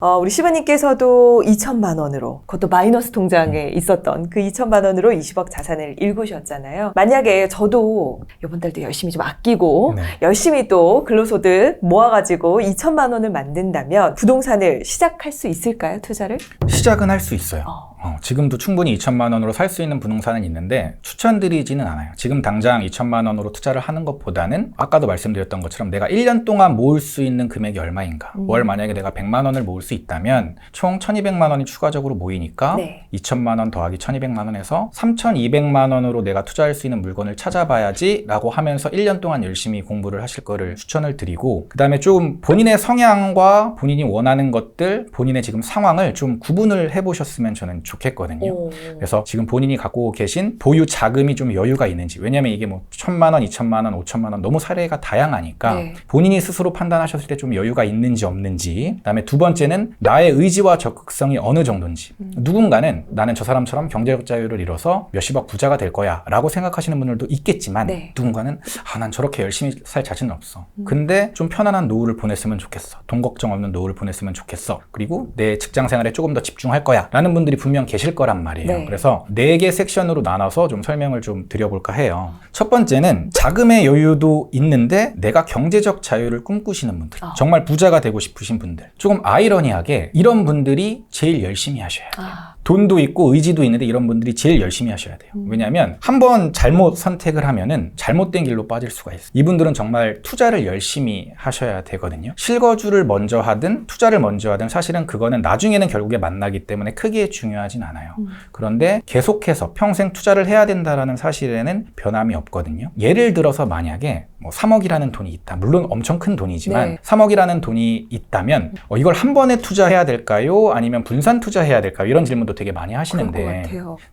우리 시바님께서도 2천만 원으로, 그것도 마이너스 통장에 있었던 그 2천만 원으로 20억 자산을 일구셨잖아요. 만약에 저도 이번 달도 열심히 좀 아끼고 열심히 또 근로소득 모아가지고 2천만 원을 만든다면 부동산을 시작할 수 있을까요, 투자를? 시작은 할 수 있어요. 지금도 충분히 2천만 원으로 살 수 있는 부동산은 있는데 추천드리지는 않아요. 지금 당장 2천만 원으로 투자를 하는 것보다는 아까도 말씀드렸던 것처럼 내가 1년 동안 모을 수 있는 금액이 얼마인가. 월 만약에 내가 100만 원을 모을 수 있다면 총 1200만 원이 추가적으로 모이니까 2천만 원 더하기 1200만 원에서 3200만 원으로 내가 투자할 수 있는 물건을 찾아봐야지 라고 하면서 1년 동안 열심히 공부를 하실 거를 추천을 드리고, 그 다음에 좀 본인의 성향과 본인이 원하는 것들, 본인의 지금 상황을 좀 구분을 해보셨으면 저는 좋겠거든요. 그래서 지금 본인이 갖고 계신 보유 자금이 좀 여유가 있는지, 왜냐면 이게 뭐 1000만 원, 2000만 원, 5천만 원 너무 사례가 다양하니까 본인이 스스로 판단하셔 때 좀 여유가 있는지 없는지, 그 다음에 두 번째는 나의 의지와 적극성이 어느 정도인지. 누군가는 나는 저 사람처럼 경제적 자유를 이뤄서 몇십억 부자가 될 거야 라고 생각하시는 분들도 있겠지만 누군가는 난 저렇게 열심히 살 자신은 없어. 근데 좀 편안한 노후를 보냈으면 좋겠어. 돈 걱정 없는 노후를 보냈으면 좋겠어. 그리고 내 직장 생활에 조금 더 집중할 거야 라는 분들이 분명 계실 거란 말이에요. 그래서 4개 섹션으로 나눠서 좀 설명을 좀 드려볼까 해요. 첫 번째는 자금의 여유도 있는데 내가 경제적 자유를 꿈꾸시는 분들, 정말 부자가 되고 싶으신 분들. 조금 아이러니하게 이런 분들이 제일 열심히 하셔야 돼요. 돈도 있고 의지도 있는데 이런 분들이 제일 열심히 하셔야 돼요. 왜냐하면 한번 잘못 선택을 하면은 잘못된 길로 빠질 수가 있어요. 이분들은 정말 투자를 열심히 하셔야 되거든요. 실거주를 먼저 하든 투자를 먼저 하든 사실은 그거는 나중에는 결국에 만나기 때문에 크게 중요하진 않아요. 그런데 계속해서 평생 투자를 해야 된다라는 사실에는 변함이 없거든요. 예를 들어서 만약에 뭐 3억이라는 돈이 있다. 물론 엄청 큰 돈이지만 3억이라는 돈이 있다면 이걸 한 번에 투자해야 될까요? 아니면 분산 투자해야 될까요? 이런 질문도 되게 많이 하시는데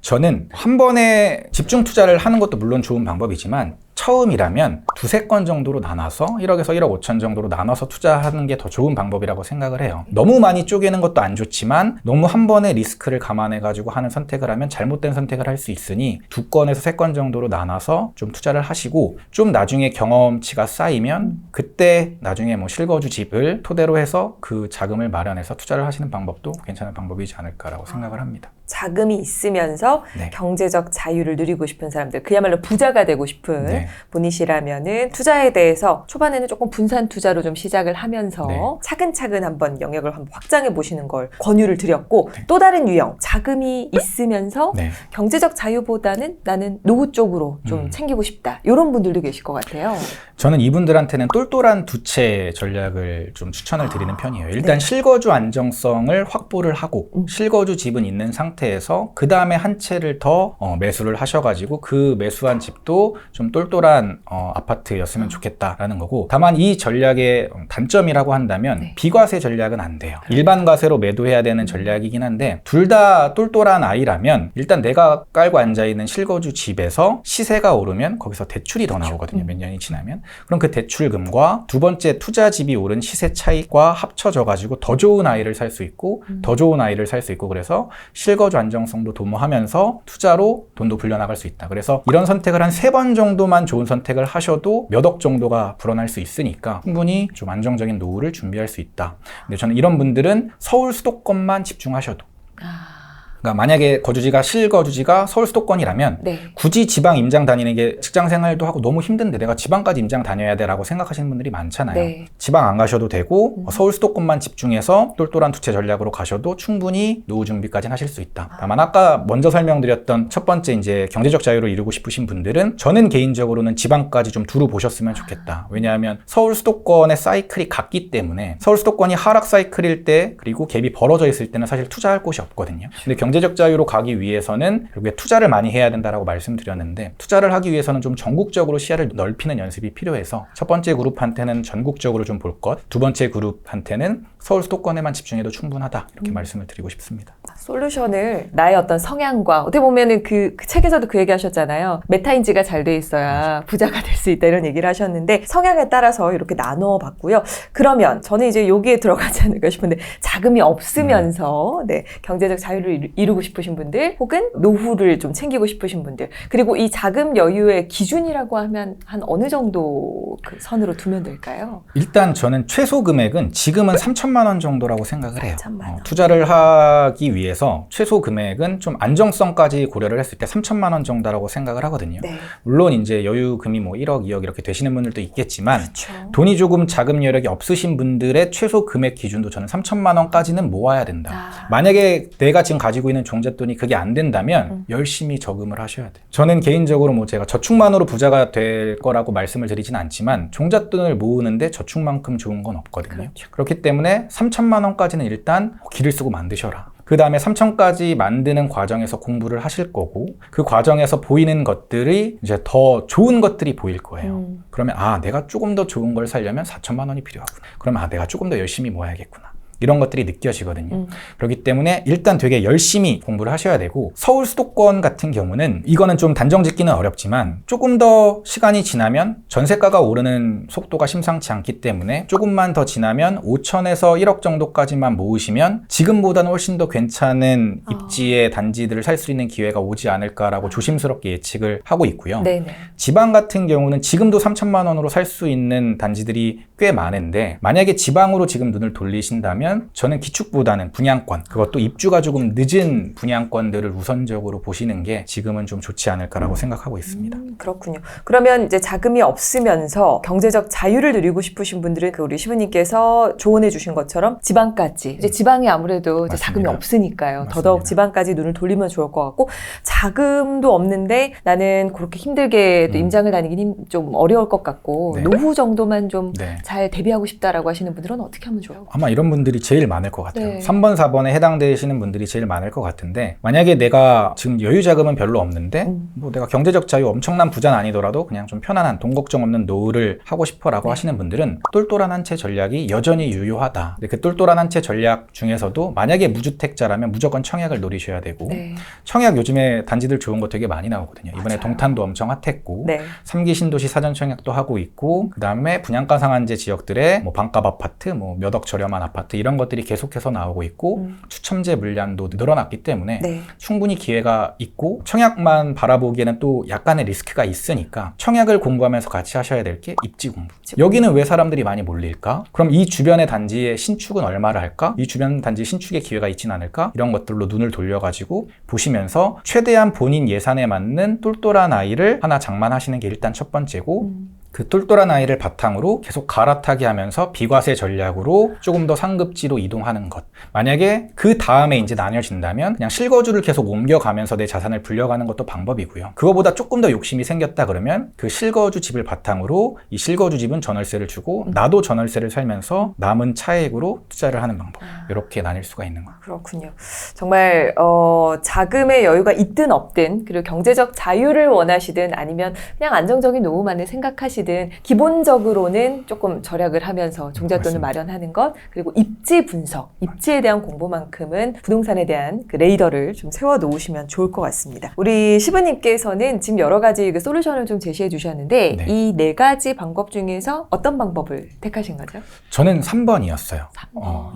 저는 한 번에 집중 투자를 하는 것도 물론 좋은 방법이지만 처음이라면 2-3건 정도로 나눠서 1억에서 1억 5천 정도로 나눠서 투자하는 게 더 좋은 방법이라고 생각을 해요. 너무 많이 쪼개는 것도 안 좋지만 너무 한 번에 리스크를 감안해가지고 하는 선택을 하면 잘못된 선택을 할 수 있으니 2건에서 3건 정도로 나눠서 좀 투자를 하시고, 좀 나중에 경험치가 쌓이면 그때 나중에 뭐 실거주 집을 토대로 해서 그 자금을 마련해서 투자를 하시는 방법도 괜찮은 방법이지 않을까라고 생각을 합니다. 자금이 있으면서 경제적 자유를 누리고 싶은 사람들, 그야말로 부자가 되고 싶은 분이시라면은 투자에 대해서 초반에는 조금 분산 투자로 좀 시작을 하면서 차근차근 한번 영역을 한번 확장해 보시는 걸 권유를 드렸고, 또 다른 유형, 자금이 있으면서 경제적 자유보다는 나는 노후 쪽으로 좀 챙기고 싶다, 이런 분들도 계실 것 같아요. 저는 이분들한테는 똘똘한 두 채 전략을 좀 추천을 드리는 편이에요. 일단 실거주 안정성을 확보를 하고 실거주 집은 있는 상태에서 그 다음에 한 채를 더 매수를 하셔가지고 그 매수한 집도 좀 똘똘한 아파트였으면 좋겠다라는 거고, 다만 이 전략의 단점이라고 한다면 비과세 전략은 안 돼요. 일반 과세로 매도해야 되는 전략이긴 한데, 둘 다 똘똘한 아이라면 일단 내가 깔고 앉아있는 실거주 집에서 시세가 오르면 거기서 대출이 더 나오거든요. 몇 년이 지나면. 그럼 그 대출금과 두 번째 투자집이 오른 시세 차익과 합쳐져 가지고 더 좋은 아이를 살 수 있고 더 좋은 아이를 살 수 있고, 그래서 실거주 안정성도 도모하면서 투자로 돈도 불려나갈 수 있다. 그래서 이런 선택을 한 3번 정도만 좋은 선택을 하셔도 몇 억 정도가 불어날 수 있으니까 충분히 좀 안정적인 노후를 준비할 수 있다. 근데 저는 이런 분들은 서울 수도권만 집중하셔도, 그러니까 만약에 거주지가 실거주지가 서울 수도권이라면 굳이 지방 임장 다니는 게 직장 생활도 하고 너무 힘든데 내가 지방까지 임장 다녀야 돼 라고 생각하시는 분들이 많잖아요. 지방 안 가셔도 되고 서울 수도권만 집중해서 똘똘한 두 채 전략으로 가셔도 충분히 노후 준비까지는 하실 수 있다. 다만 아까 먼저 설명드렸던 첫 번째 이제 경제적 자유를 이루고 싶으신 분들은 저는 개인적으로는 지방까지 좀 두루 보셨으면 좋겠다. 왜냐하면 서울 수도권의 사이클이 같기 때문에 서울 수도권이 하락 사이클일 때, 그리고 갭이 벌어져 있을 때는 사실 투자할 곳이 없거든요. 근데 경제적 자유로 가기 위해서는 결국에 투자를 많이 해야 된다라고 말씀드렸는데, 투자를 하기 위해서는 좀 전국적으로 시야를 넓히는 연습이 필요해서 첫 번째 그룹한테는 전국적으로 좀 볼 것, 두 번째 그룹한테는 서울 수도권에만 집중해도 충분하다, 이렇게 말씀을 드리고 싶습니다. 솔루션을 나의 어떤 성향과, 어떻게 보면은 그 책에서도 그 얘기 하셨잖아요. 메타인지가 잘 돼 있어야 부자가 될 수 있다, 이런 얘기를 하셨는데 성향에 따라서 이렇게 나눠 봤고요. 그러면 저는 이제 여기에 들어가지 않을까 싶은데, 자금이 없으면서 경제적 자유를 이루고 싶으신 분들 혹은 노후를 좀 챙기고 싶으신 분들 그리고 이 자금 여유의 기준이라고 하면 한 어느 정도 그 선으로 두면 될까요? 일단 저는 최소 금액은 지금은 3천만 원 정도라고 생각을 해요. 3천만 원. 투자를 하기 위해서 최소 금액은 좀 안정성까지 고려를 했을 때 3천만 원 정도라고 생각을 하거든요. 네. 물론 이제 여유금이 뭐 1억, 2억 이렇게 되시는 분들도 있겠지만 그렇죠. 돈이 조금 자금 여력이 없으신 분들의 최소 금액 기준도 저는 3천만 원까지는 모아야 된다. 만약에 내가 지금 가지고 있는 종잣돈이 그게 안 된다면 열심히 저금을 하셔야 돼요. 저는 개인적으로 뭐 제가 저축만으로 부자가 될 거라고 말씀을 드리진 않지만 종잣돈을 모으는데 저축만큼 좋은 건 없거든요. 그렇죠. 그렇기 때문에 3천만 원까지는 일단 기를 쓰고 만드셔라. 그 다음에 3천까지 만드는 과정에서 공부를 하실 거고 그 과정에서 보이는 것들이 이제 더 좋은 것들이 보일 거예요. 그러면 내가 조금 더 좋은 걸 사려면 4천만 원이 필요하구나. 그러면 내가 조금 더 열심히 모아야겠구나. 이런 것들이 느껴지거든요. 그렇기 때문에 일단 되게 열심히 공부를 하셔야 되고 서울 수도권 같은 경우는 이거는 좀 단정 짓기는 어렵지만 조금 더 시간이 지나면 전세가가 오르는 속도가 심상치 않기 때문에 조금만 더 지나면 5천에서 1억 정도까지만 모으시면 지금보다는 훨씬 더 괜찮은 입지의 단지들을 살 수 있는 기회가 오지 않을까라고 조심스럽게 예측을 하고 있고요. 네네. 지방 같은 경우는 지금도 3천만 원으로 살 수 있는 단지들이 꽤 많은데 만약에 지방으로 지금 눈을 돌리신다면 저는 기축보다는 분양권, 그것도 입주가 조금 늦은 분양권들을 우선적으로 보시는 게 지금은 좀 좋지 않을까라고 생각하고 있습니다. 그렇군요. 그러면 이제 자금이 없으면서 경제적 자유를 누리고 싶으신 분들은 그 우리 시부님께서 조언해 주신 것처럼 지방까지 이제 지방이 아무래도 이제 자금이 없으니까요. 맞습니다. 더더욱 지방까지 눈을 돌리면 좋을 것 같고 자금도 없는데 나는 그렇게 힘들게 또 임장을 다니긴 좀 어려울 것 같고 네. 노후 정도만 좀 네. 잘 대비하고 싶다라고 하시는 분들은 어떻게 하면 좋아요? 아마 이런 분들이 제일 많을 것 같아요. 네. 3번, 4번에 해당되시는 분들이 제일 많을 것 같은데 만약에 내가 지금 여유 자금은 별로 없는데 뭐 내가 경제적 자유 엄청난 부자는 아니더라도 그냥 좀 편안한 돈 걱정 없는 노후를 하고 싶어라고 하시는 분들은 똘똘한 한 채 전략이 여전히 유효하다. 근데 그 똘똘한 한 채 전략 중에서도 만약에 무주택자라면 무조건 청약을 노리셔야 되고 네. 청약 요즘에 단지들 좋은 거 되게 많이 나오거든요. 이번에 맞아요. 동탄도 엄청 핫했고 네. 3기 신도시 사전 청약도 하고 있고 그 다음에 분양가 상한제 지역들의 뭐 반값 아파트, 뭐 몇 억 저렴한 아파트 이런 것들이 계속해서 나오고 있고 추첨제 물량도 늘어났기 때문에 네. 충분히 기회가 있고 청약만 바라보기에는 또 약간의 리스크가 있으니까 청약을 공부하면서 같이 하셔야 될 게 입지 공부. 여기는 왜 사람들이 많이 몰릴까? 그럼 이 주변의 단지의 신축은 얼마를 할까? 이 주변 단지 신축의 기회가 있진 않을까? 이런 것들로 눈을 돌려가지고 보시면서 최대한 본인 예산에 맞는 똘똘한 아이를 하나 장만하시는 게 일단 첫 번째고 그 똘똘한 아이를 바탕으로 계속 갈아타게 하면서 비과세 전략으로 조금 더 상급지로 이동하는 것. 만약에 그 다음에 이제 나뉘어진다면 그냥 실거주를 계속 옮겨가면서 내 자산을 불려가는 것도 방법이고요. 그거보다 조금 더 욕심이 생겼다 그러면 그 실거주 집을 바탕으로 이 실거주 집은 전월세를 주고 나도 전월세를 살면서 남은 차액으로 투자를 하는 방법. 이렇게 나뉠 수가 있는 거예요. 그렇군요. 정말 자금의 여유가 있든 없든 그리고 경제적 자유를 원하시든 아니면 그냥 안정적인 노후만을 생각하시든 기본적으로는 조금 절약을 하면서 종잣돈을 맞습니다. 마련하는 것 그리고 입지 분석, 입지에 대한 공부만큼은 부동산에 대한 그 레이더를 좀 세워 놓으시면 좋을 것 같습니다. 우리 시부님께서는 지금 여러 가지 그 솔루션을 좀 제시해 주셨는데 네. 이 네 가지 방법 중에서 어떤 방법을 택하신 거죠? 저는 3번이었어요.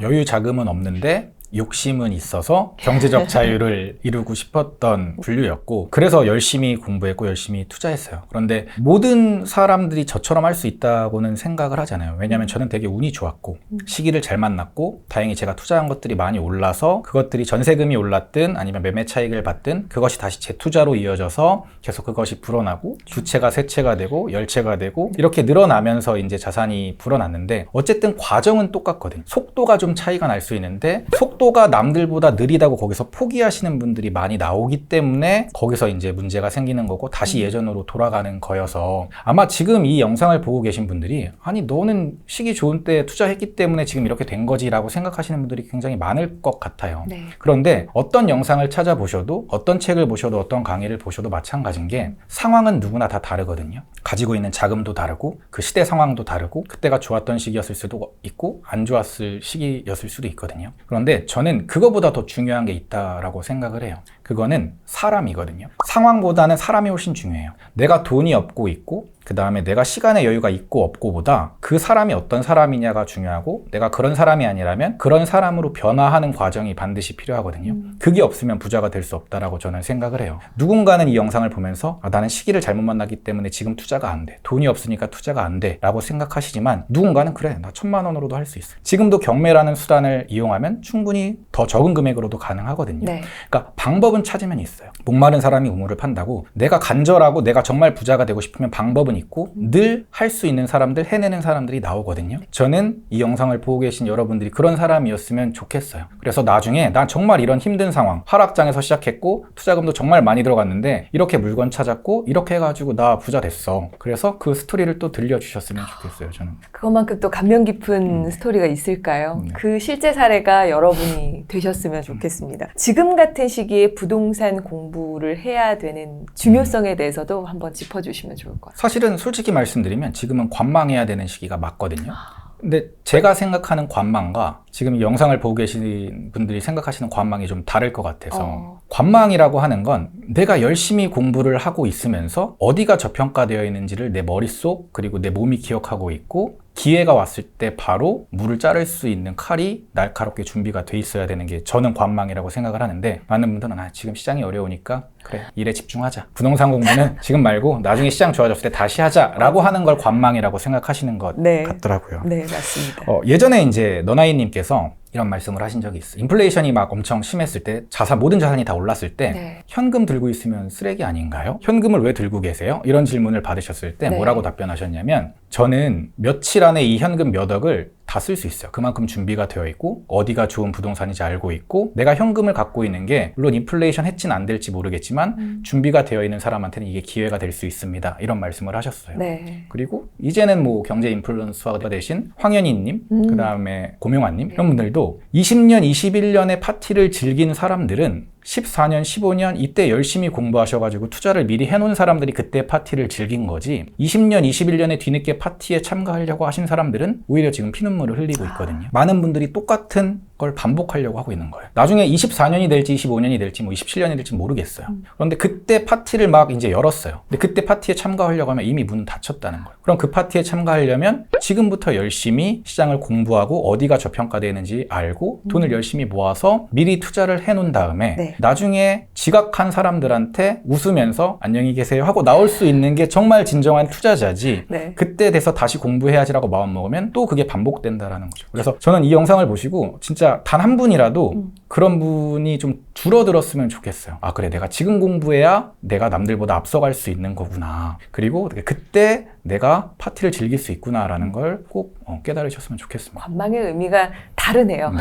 여유 자금은 없는데 욕심은 있어서 경제적 자유를 이루고 싶었던 분류였고 그래서 열심히 공부했고 열심히 투자했어요. 그런데 모든 사람들이 저처럼 할 수 있다고는 생각을 하잖아요. 왜냐하면 저는 되게 운이 좋았고 시기를 잘 만났고 다행히 제가 투자한 것들이 많이 올라서 그것들이 전세금이 올랐든 아니면 매매 차익을 받든 그것이 다시 재투자로 이어져서 계속 그것이 불어나고 두 채가 세 채가 되고 열 채가 되고 이렇게 늘어나면서 이제 자산이 불어났는데 어쨌든 과정은 똑같거든요. 속도가 좀 차이가 날 수 있는데 속도가 남들보다 느리다고 거기서 포기하시는 분들이 많이 나오기 때문에 거기서 이제 문제가 생기는 거고 다시 예전으로 돌아가는 거여서 아마 지금 이 영상을 보고 계신 분들이 아니 너는 시기 좋은 때 투자했기 때문에 지금 이렇게 된 거지 라고 생각하시는 분들이 굉장히 많을 것 같아요. 네. 그런데 어떤 영상을 찾아보셔도 어떤 책을 보셔도 어떤 강의를 보셔도 마찬가지인 게 상황은 누구나 다 다르거든요. 가지고 있는 자금도 다르고 그 시대 상황도 다르고 그때가 좋았던 시기였을 수도 있고 안 좋았을 시기였을 수도 있거든요. 그런데 저는 그거보다 더 중요한 게 있다라고 생각을 해요. 그거는 사람이거든요. 상황보다는 사람이 훨씬 중요해요. 내가 돈이 없고 있고 그 다음에 내가 시간의 여유가 있고 없고보다 그 사람이 어떤 사람이냐가 중요하고 내가 그런 사람이 아니라면 그런 사람으로 변화하는 과정이 반드시 필요하거든요. 그게 없으면 부자가 될 수 없다라고 저는 생각을 해요. 누군가는 이 영상을 보면서 나는 시기를 잘못 만났기 때문에 지금 투자가 안 돼. 돈이 없으니까 투자가 안 돼. 라고 생각하시지만 누군가는 그래. 나 1,000만 원으로도 할 수 있어. 지금도 경매라는 수단을 이용하면 충분히 더 적은 금액으로도 가능하거든요. 네. 그러니까 방법은 찾으면 있어요. 목마른 사람이 우물을 판다고 내가 간절하고 내가 정말 부자가 되고 싶으면 방법은 있고 늘 할 수 있는 사람들, 해내는 사람들이 나오거든요. 저는 이 영상을 보고 계신 여러분들이 그런 사람이었으면 좋겠어요. 그래서 나중에 난 정말 이런 힘든 상황, 하락장에서 시작했고 투자금도 정말 많이 들어갔는데 이렇게 물건 찾았고 이렇게 해가지고 나 부자 됐어. 그래서 그 스토리를 또 들려주셨으면 좋겠어요. 저는. 그것만큼 또 감명 깊은 스토리가 있을까요? 그 실제 사례가 여러분이 되셨으면 좋겠습니다. 지금 같은 시기에 부동산 공부를 해야 되는 중요성에 대해서도 한번 짚어주시면 좋을 것 같아요. 사실은 솔직히 말씀드리면 지금은 관망해야 되는 시기가 맞거든요. 근데 제가 생각하는 관망과 지금 이 영상을 보고 계신 분들이 생각하시는 관망이 좀 다를 것 같아서 관망이라고 하는 건 내가 열심히 공부를 하고 있으면서 어디가 저평가되어 있는지를 내 머릿속 그리고 내 몸이 기억하고 있고 기회가 왔을 때 바로 물을 자를 수 있는 칼이 날카롭게 준비가 돼 있어야 되는 게 저는 관망이라고 생각을 하는데 많은 분들은 지금 시장이 어려우니까 그래 일에 집중하자. 부동산 공부는 지금 말고 나중에 시장 좋아졌을 때 다시 하자라고 하는 걸 관망이라고 생각하시는 것 같더라고요. 네, 맞습니다. 예전에 이제 너나이님께서 이런 말씀을 하신 적이 있어요. 인플레이션이 막 엄청 심했을 때 모든 자산이 다 올랐을 때 현금 들고 있으면 쓰레기 아닌가요? 현금을 왜 들고 계세요? 이런 질문을 받으셨을 때 뭐라고 답변하셨냐면 저는 며칠 안에 이 현금 몇 억을 다 쓸 수 있어요. 그만큼 준비가 되어 있고 어디가 좋은 부동산인지 알고 있고 내가 현금을 갖고 있는 게 물론 인플레이션 해치는 안 될지 모르겠지만 준비가 되어 있는 사람한테는 이게 기회가 될 수 있습니다. 이런 말씀을 하셨어요. 그리고 이제는 뭐 경제 인플루언서가 되신 황현희님, 그 다음에 고명환님 이런 분들도 20년, 21년의 파티를 즐긴 사람들은 14년, 15년 이때 열심히 공부하셔가지고 투자를 미리 해놓은 사람들이 그때 파티를 즐긴 거지 20년, 21년에 뒤늦게 파티에 참가하려고 하신 사람들은 오히려 지금 피눈물을 흘리고 있거든요. 많은 분들이 똑같은 걸 반복하려고 하고 있는 거예요. 나중에 24년이 될지 25년이 될지 뭐 27년이 될지 모르겠어요. 그런데 그때 파티를 막 이제 열었어요. 근데 그때 파티에 참가하려고 하면 이미 문은 닫혔다는 거예요. 그럼 그 파티에 참가하려면 지금부터 열심히 시장을 공부하고 어디가 저평가되는지 알고 돈을 열심히 모아서 미리 투자를 해놓은 다음에 나중에 지각한 사람들한테 웃으면서 안녕히 계세요 하고 나올 수 있는 게 정말 진정한 투자자지 그때 돼서 다시 공부해야지라고 마음먹으면 또 그게 반복된다라는 거죠. 그래서 저는 이 영상을 보시고 진짜 단 한 분이라도 그런 분이 좀 줄어들었으면 좋겠어요. 아 그래 내가 지금 공부해야 내가 남들보다 앞서갈 수 있는 거구나. 그리고 그때 내가 파티를 즐길 수 있구나라는 걸 꼭 깨달으셨으면 좋겠습니다. 관망의 의미가 다르네요.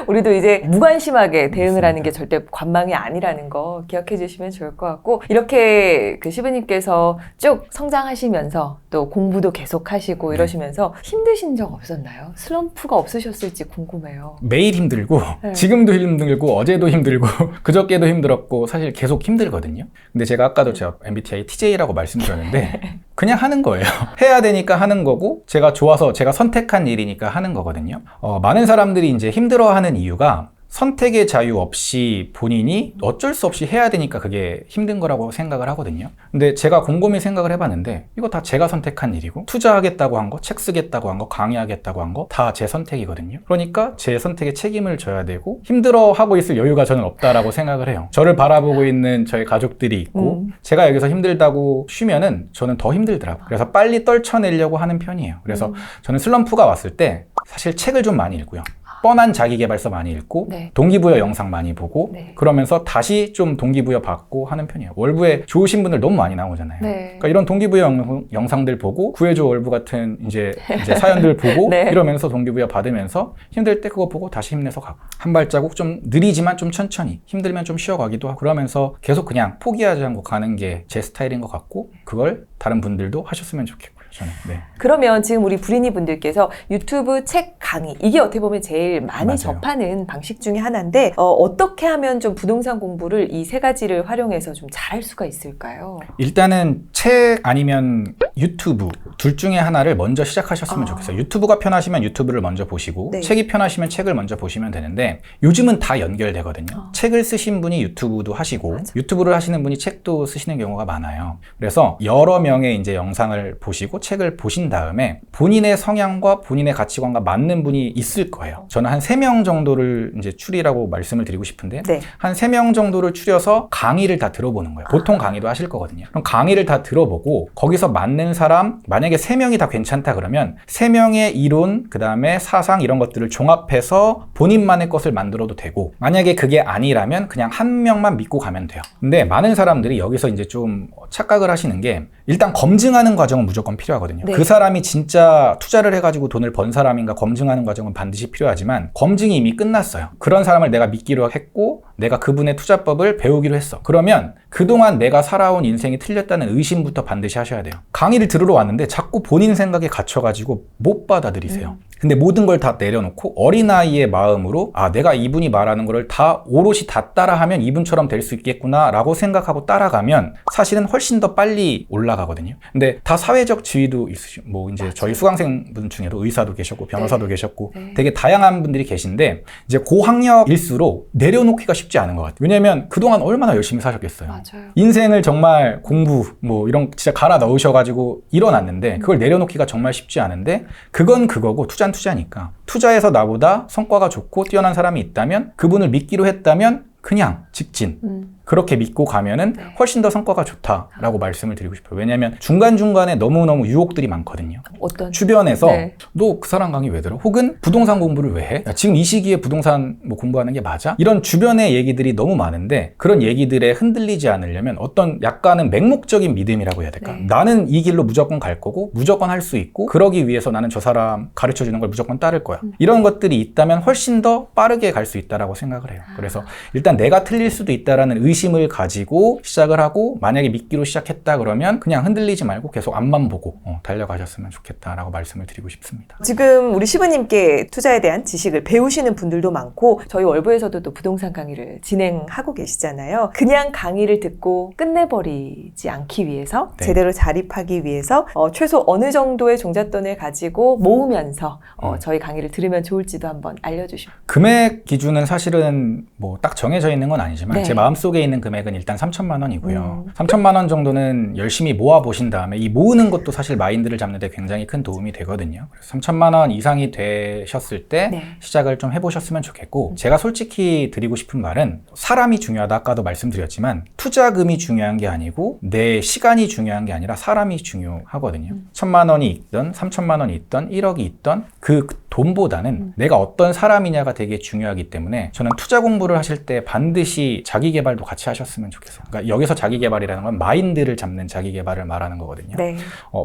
우리도 이제 무관심하게 대응을 하는 게 절대 관망이 아니라는 거 기억해 주시면 좋을 것 같고 이렇게 그 시부님께서 쭉 성장하시면서 또 공부도 계속 하시고 이러시면서 힘드신 적 없었나요? 슬럼프가 없으셨을지 궁금해요. 매일 힘들고 지금도 힘들고 어제도 힘들고 그저께도 힘들었고 사실 계속 힘들거든요. 근데 제가 아까도 제가 MBTI TJ라고 말씀드렸는데 그냥 하는 거예요. 해야 되니까 하는 거고 제가 좋아서 제가 선택한 일이니까 하는 거거든요. 많은 사람들이 이제 힘들어하는 이유가 선택의 자유 없이 본인이 어쩔 수 없이 해야 되니까 그게 힘든 거라고 생각을 하거든요. 근데 제가 곰곰이 생각을 해봤는데 이거 다 제가 선택한 일이고 투자하겠다고 한 거, 책 쓰겠다고 한 거, 강의하겠다고 한 거 다 제 선택이거든요. 그러니까 제 선택에 책임을 져야 되고 힘들어하고 있을 여유가 저는 없다라고 생각을 해요. 저를 바라보고 있는 저의 가족들이 있고 제가 여기서 힘들다고 쉬면은 저는 더 힘들더라고요. 그래서 빨리 떨쳐내려고 하는 편이에요. 그래서 저는 슬럼프가 왔을 때 사실 책을 좀 많이 읽고요. 뻔한 자기계발서 많이 읽고 동기부여 영상 많이 보고 그러면서 다시 좀 동기부여 받고 하는 편이에요. 월부에 좋으신 분들 너무 많이 나오잖아요. 그러니까 이런 동기부여 영상들 보고 구해줘 월부 같은 이제 사연들 보고 이러면서 동기부여 받으면서 힘들 때 그거 보고 다시 힘내서 가고 한 발자국 좀 느리지만 좀 천천히 힘들면 좀 쉬어가기도 하고 그러면서 계속 그냥 포기하지 않고 가는 게 제 스타일인 것 같고 그걸 다른 분들도 하셨으면 좋겠고요. 저는. 네. 그러면 지금 우리 브리니 분들께서 유튜브 책 강의, 이게 어떻게 보면 제일 많이 맞아요. 접하는 방식 중에 하나인데 어떻게 하면 좀 부동산 공부를 이 세 가지를 활용해서 좀 잘할 수가 있을까요? 일단은 책 아니면 유튜브 둘 중에 하나를 먼저 시작하셨으면 좋겠어요. 유튜브가 편하시면 유튜브를 먼저 보시고 네. 책이 편하시면 책을 먼저 보시면 되는데 요즘은 다 연결되거든요. 책을 쓰신 분이 유튜브도 하시고 맞아. 유튜브를 하시는 분이 책도 쓰시는 경우가 많아요. 그래서 여러 명의 이제 영상을 보시고 책을 보신 다음에 본인의 성향과 본인의 가치관과 맞는 분이 있을 거예요. 저는 한 3명 정도를 이제 추리라고 말씀을 드리고 싶은데 네. 한 3명 정도를 추려서 강의를 다 들어보는 거예요. 보통 강의도 하실 거거든요. 그럼 강의를 다 들어보고 거기서 맞는 사람, 만약에 3명이 다 괜찮다 그러면 3명의 이론, 그 다음에 사상 이런 것들을 종합해서 본인만의 것을 만들어도 되고, 만약에 그게 아니라면 그냥 한 명만 믿고 가면 돼요. 근데 많은 사람들이 여기서 이제 좀 착각을 하시는 게, 일단 검증하는 과정은 무조건 필요하거든요. 네. 그 사람이 진짜 투자를 해가지고 돈을 번 사람인가 검증하는 과정은 반드시 필요하지만 검증이 이미 끝났어요. 그런 사람을 내가 믿기로 했고 내가 그분의 투자법을 배우기로 했어. 그러면 그동안 내가 살아온 인생이 틀렸다는 의심부터 반드시 하셔야 돼요. 강의를 들으러 왔는데 자꾸 본인 생각에 갇혀가지고 못 받아들이세요. 근데 모든 걸 다 내려놓고 어린아이의 마음으로 내가 이분이 말하는 거를 다 오롯이 다 따라하면 이분처럼 될 수 있겠구나 라고 생각하고 따라가면 사실은 훨씬 더 빨리 올라가거든요. 근데 다 사회적 지위도 있으시고 뭐 이제 저희 수강생분 중에도 의사도 계셨고 변호사도 계셨고 되게 다양한 분들이 계신데 이제 고학력일수록 내려놓기가 쉽지 않은 것 같아요. 왜냐면 그동안 얼마나 열심히 사셨겠어요. 맞아요. 인생을 정말 공부 뭐 이런 진짜 갈아 넣으셔가지고 일어났는데 그걸 내려놓기가 정말 쉽지 않은데 그건 그거고 투자는 투자니까 투자에서 나보다 성과가 좋고 뛰어난 사람이 있다면 그분을 믿기로 했다면 그냥 직진 그렇게 믿고 가면은 훨씬 더 성과가 좋다라고 말씀을 드리고 싶어요. 왜냐하면 중간중간에 너무너무 유혹들이 많거든요. 어떤? 주변에서 너 그 사람 강의 왜 들어? 혹은 부동산 공부를 왜 해? 야, 지금 이 시기에 부동산 뭐 공부하는 게 맞아? 이런 주변의 얘기들이 너무 많은데 그런 얘기들에 흔들리지 않으려면 어떤 약간은 맹목적인 믿음이라고 해야 될까? 나는 이 길로 무조건 갈 거고 무조건 할 수 있고 그러기 위해서 나는 저 사람 가르쳐주는 걸 무조건 따를 거야. 이런 것들이 있다면 훨씬 더 빠르게 갈 수 있다라고 생각을 해요. 그래서 일단 내가 틀릴 수도 있다라는 의심을 가지고 시작을 하고 만약에 믿기로 시작했다 그러면 그냥 흔들리지 말고 계속 앞만 보고 달려가셨으면 좋겠다라고 말씀을 드리고 싶습니다. 지금 우리 시부님께 투자에 대한 지식을 배우시는 분들도 많고 저희 월부에서도 또 부동산 강의를 진행하고 계시잖아요. 그냥 강의를 듣고 끝내버리지 않기 위해서 제대로 자립하기 위해서 최소 어느 정도의 종잣돈을 가지고 모으면서 저희 강의를 들으면 좋을지도 한번 알려주시면. 금액 기준은 사실은 뭐 딱 정해져 있는 건 아니지만 제 마음속에 있는 금액은 일단 3천만 원이고요. 3천만 원 정도는 열심히 모아보신 다음에 이 모으는 것도 사실 마인드를 잡는 데 굉장히 큰 도움이 되거든요. 그래서 3천만 원 이상이 되셨을 때 시작을 좀 해보셨으면 좋겠고 제가 솔직히 드리고 싶은 말은 사람이 중요하다 아까도 말씀드렸지만 투자금이 중요한 게 아니고 내 시간이 중요한 게 아니라 사람이 중요하거든요. 1,000만 원이 있던 3천만 원이 있던 1억이 있던 그 돈보다는 내가 어떤 사람이냐가 되게 중요하기 때문에 저는 투자 공부를 하실 때 반드시 자기 개발도 같이 하셨으면 좋겠어요. 그러니까 여기서 자기 개발이라는 건 마인드를 잡는 자기 개발을 말하는 거거든요.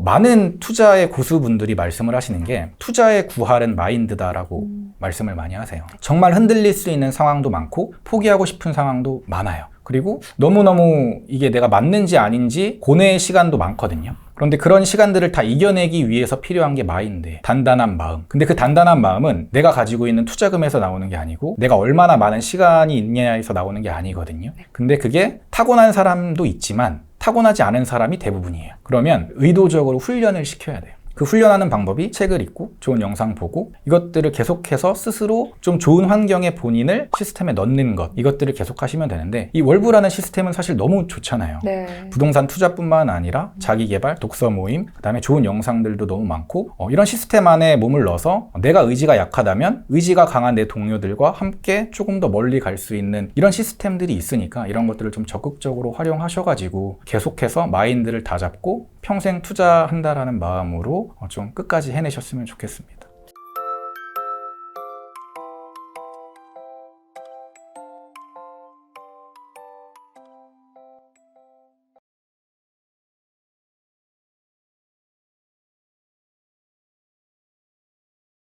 많은 투자의 고수분들이 말씀을 하시는 게 투자의 구할은 마인드다라고 말씀을 많이 하세요. 정말 흔들릴 수 있는 상황도 많고 포기하고 싶은 상황도 많아요. 그리고 너무너무 이게 내가 맞는지 아닌지 고뇌의 시간도 많거든요. 그런데 그런 시간들을 다 이겨내기 위해서 필요한 게 마인드예요. 단단한 마음. 근데 그 단단한 마음은 내가 가지고 있는 투자금에서 나오는 게 아니고 내가 얼마나 많은 시간이 있냐에서 나오는 게 아니거든요. 근데 그게 타고난 사람도 있지만 타고나지 않은 사람이 대부분이에요. 그러면 의도적으로 훈련을 시켜야 돼요. 그 훈련하는 방법이 책을 읽고 좋은 영상 보고 이것들을 계속해서 스스로 좀 좋은 환경에 본인을 시스템에 넣는 것 이것들을 계속 하시면 되는데 이 월부라는 시스템은 사실 너무 좋잖아요. 부동산 투자뿐만 아니라 자기개발, 독서 모임, 그다음에 좋은 영상들도 너무 많고 이런 시스템 안에 몸을 넣어서 내가 의지가 약하다면 의지가 강한 내 동료들과 함께 조금 더 멀리 갈 수 있는 이런 시스템들이 있으니까 이런 것들을 좀 적극적으로 활용하셔가지고 계속해서 마인드를 다잡고 평생 투자한다라는 마음으로 좀 끝까지 해내셨으면 좋겠습니다.